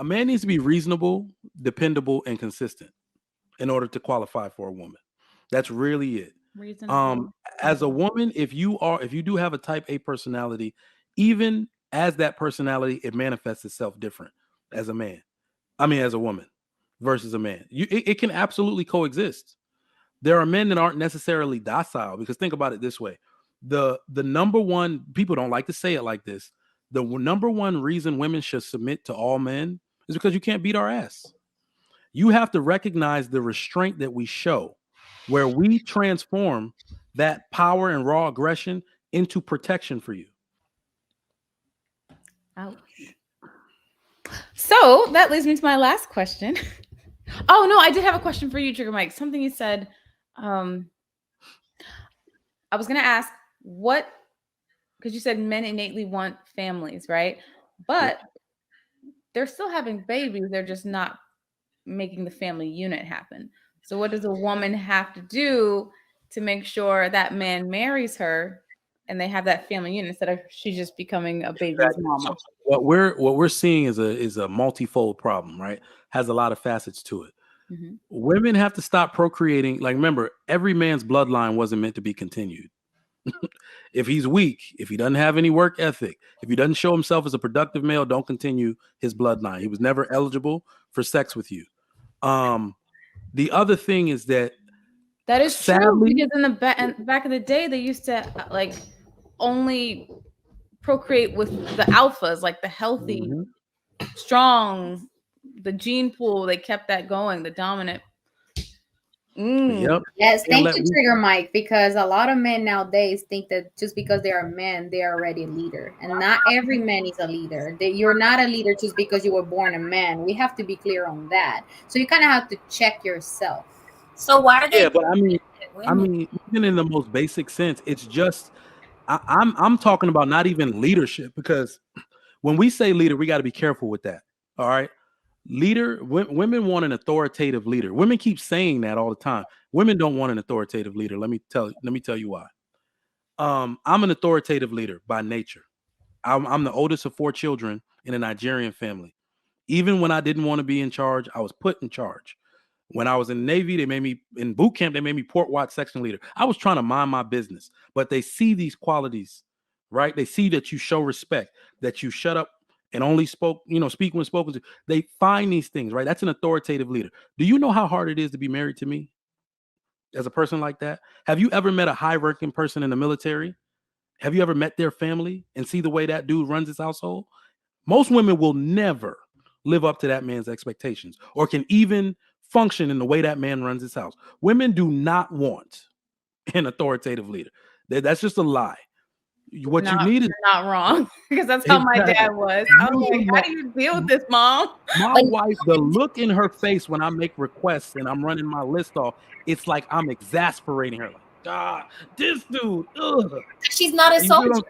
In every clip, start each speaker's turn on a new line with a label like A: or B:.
A: A man needs to be reasonable, dependable, and consistent in order to qualify for a woman. That's really it. Um,
B: Reasonable.
A: as a woman, if you do have a type A personality, even as that personality, it manifests itself different as a man. I mean, as a woman versus a man. It can absolutely coexist. There are men that aren't necessarily docile because think about it this way. The number one, people don't like to say it like this. The number one reason women should submit to all men is because you can't beat our ass. You have to recognize the restraint that we show, where we transform that power and raw aggression into protection for you.
B: Ouch. So that leads me to my last question. Oh no, I did have a question for you, Trigger Mike. Something you said. Um, I was gonna ask what, because you said men innately want families, right?
A: Yep.
B: But they're still having babies. They're just not making the family unit happen. So what does a woman have to do to make sure that man marries her and they have that family unit instead of she's just becoming a baby's
A: Exactly. So
B: mama?
A: what we're seeing is a multifold problem, right? Has a lot of facets to it.
B: Hmm.
A: Women have to stop procreating. Like, remember, every man's bloodline wasn't meant to be continued. If he's weak, if he doesn't have any work ethic, if he doesn't show himself as a productive male, don't continue his bloodline. He was never eligible for sex with you. Um, the other thing is that
B: That is true
A: sadly,
B: because in the back of the day, they used to like only procreate with the alphas, like the healthy,
A: mhm,
B: strong, the gene pool. They kept that going, the dominant. Mm.
A: yep,
C: Yes,
A: and
C: thank
A: let
C: you,
A: we,
C: Trigger Mike, because a lot of men nowadays think that just because they are men, they are already a leader. And not every man is a leader. You're not a leader just because you were born a man. We have to be clear on that. So you kind of have to check yourself.
D: So why are they
A: yeah, but
D: doing that at
A: I
D: women?
A: mean, even in the most basic sense, it's just I'm talking about not even leadership because when we say leader, we got to be careful with that. All right, women want an authoritative leader. Women keep saying that all the time. Women don't want an authoritative leader. Let me tell you why. I'm an authoritative leader by nature. I'm the oldest of four children in a Nigerian family. Even when I didn't want to be in charge, I was put in charge. When I was in the Navy, they made me in boot camp, they made me port watch section leader. I was trying to mind my business, but they see these qualities, right? They see that you show respect, that you shut up and only speak when spoken to. They find these things, right? That's an authoritative leader. Do you know how hard it is to be married to me as a person like that? Have you ever met a high ranking person in the military? Have you ever met their family and see the way that dude runs his household? Most women will never live up to that man's expectations or can even function in the way that man runs his house. Women do not want an authoritative leader. That's just a lie. What you
B: Not
A: need is
B: you're not wrong because that's how my dad
A: exactly.
B: was. I was like,
A: You
B: how
A: know,
B: do you deal with this, mom?
A: my
D: But
A: wife, the look in her face when I make requests and I'm running my list off, it's like I'm exasperating her. Like, God, this dude, ugh.
D: she's not a
A: You see what
D: soldier.
A: I'm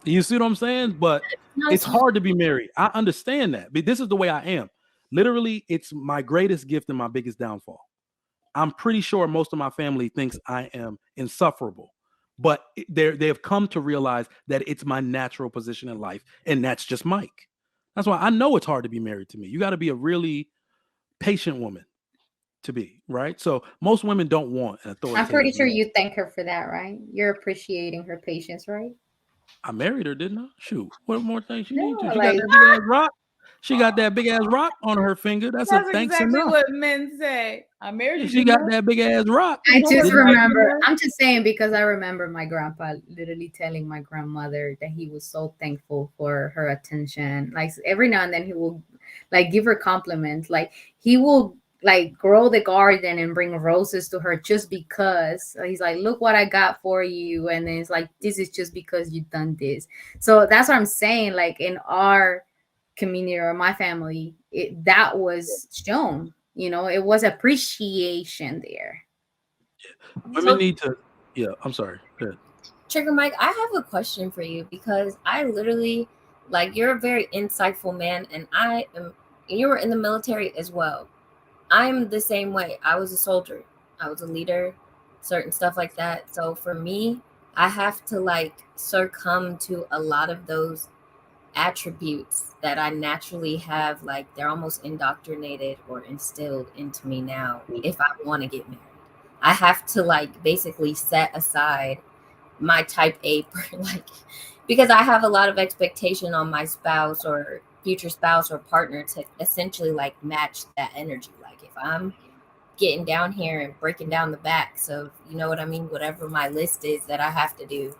A: You see what I'm saying? But
D: Not a
A: it's
D: soldier.
A: hard to be married. I understand that. But this is the way I am. Literally, it's my greatest gift and my biggest downfall. I'm pretty sure most of my family thinks I am insufferable. But they have come to realize that it's my natural position in life, and that's just Mike. That's why I know it's hard to be married to me. You got to be a really patient woman to be, right? So most women don't want an
C: I'm pretty
A: authoritative
C: sure
A: man.
C: you thank her for that, right? You're appreciating her patience, right?
A: I married her, didn't I? Shoot, what more things she
C: No,
A: need to? She got
C: like
A: that big ass rock. She got that big ass rock on her finger. That's a
B: That's
A: thanks
B: exactly
A: enough.
B: what men say. I married you,
A: She
B: didn't
A: got
B: I?
A: that big ass rock.
C: I just
A: Didn't I?
C: remember, I'm just saying because I remember my grandpa literally telling my grandmother that he was so thankful for her attention. Like every now and then he will like give her compliments. Like he will like grow the garden and bring roses to her just because he's like, look what I got for you. And then it's like, this is just because you've done this. So that's what I'm saying. Like in our community or my family, that was shown. It was appreciation there.
A: Women
D: So
A: need to. Yeah, I'm sorry. Good.
D: Trigger Mike, I have a question for you because I literally like you're a very insightful man and you were in the military as well. I'm the same way. I was a soldier. I was a leader, certain stuff like that. So for me, I have to like succumb to a lot of those attributes that I naturally have, like they're almost indoctrinated or instilled into me now. If I want to get married, I have to like basically set aside my type A, like, because I have a lot of expectation on my spouse or future spouse or partner to essentially like match that energy. Like if I'm getting down here and breaking down the backs of, you know what I mean, whatever my list is that I have to do,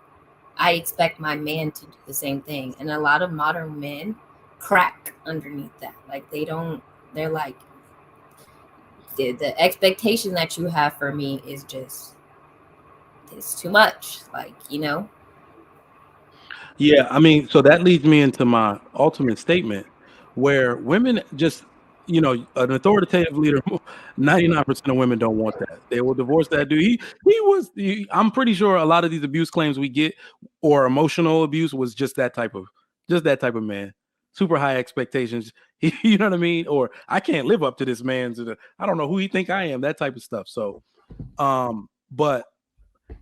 D: I expect my man to do the same thing. And a lot of modern men crack underneath that. Like they're like, the expectation that you have for me is just, it's too much. Like, you know?
A: Yeah, I mean, so that leads me into my ultimate statement where women just, an authoritative leader, 99% of women don't want that. They will divorce that dude. I'm pretty sure a lot of these abuse claims we get or emotional abuse was just that type of man. Super high expectations. You know what I mean? Or I can't live up to this man's, I don't know who he think I am, that type of stuff. So, but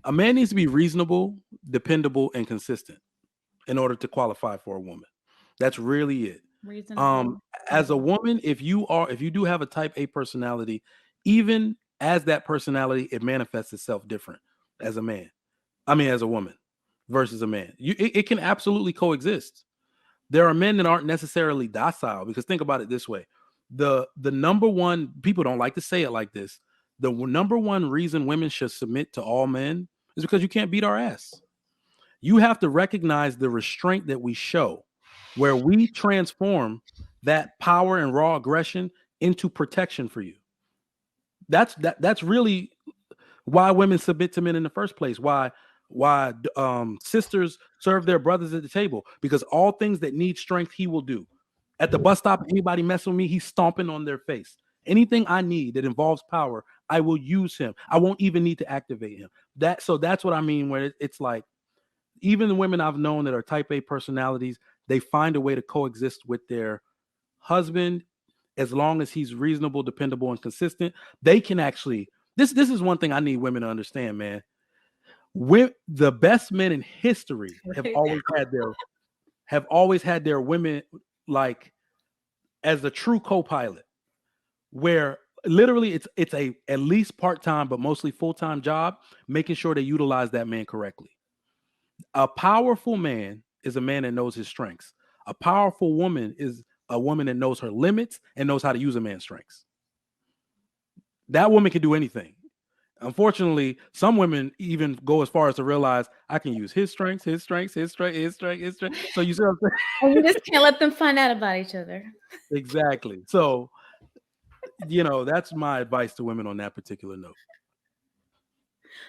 A: a man needs to be reasonable, dependable, and consistent in order to qualify for a woman. That's really it.
B: Reasonable.
A: As a woman, if you do have a type A personality, even as that personality, it manifests itself different as a man. I mean, as a woman versus a man. It can absolutely coexist. There are men that aren't necessarily docile, because think about it this way. The number one, people don't like to say it like this, the number one reason women should submit to all men is because you can't beat our ass. You have to recognize the restraint that we show, where we transform that power and raw aggression into protection for you. That's really why women submit to men in the first place. Why sisters serve their brothers at the table, because all things that need strength he will do. At the bus stop, anybody mess with me, he's stomping on their face. Anything I need that involves power, I will use him. I won't even need to activate him. That's what I mean, where it's like, even the women I've known that are type A personalities, they find a way to coexist with their husband as long as he's reasonable, dependable, and consistent. They can actually. This is one thing I need women to understand, man. The best men in history have always had their women like as a true co-pilot, where literally it's a at least part-time but mostly full-time job, making sure they utilize that man correctly. A powerful man is a man that knows his strengths. A powerful woman is a woman that knows her limits and knows how to use a man's strengths. That woman can do anything. Unfortunately, some women even go as far as to realize I can use his strengths, his strengths, his strength, his strength, his strength. So you see what I'm saying?
B: And you just can't let them find out about each other.
A: Exactly. So, that's my advice to women on that particular note.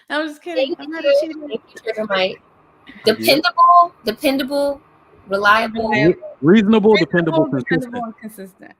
B: I'm just kidding. I'm not a cheater.
D: Thank you, Trigger Mike. Dependable, reliable,
A: reasonable, dependable, consistent.
B: And consistent.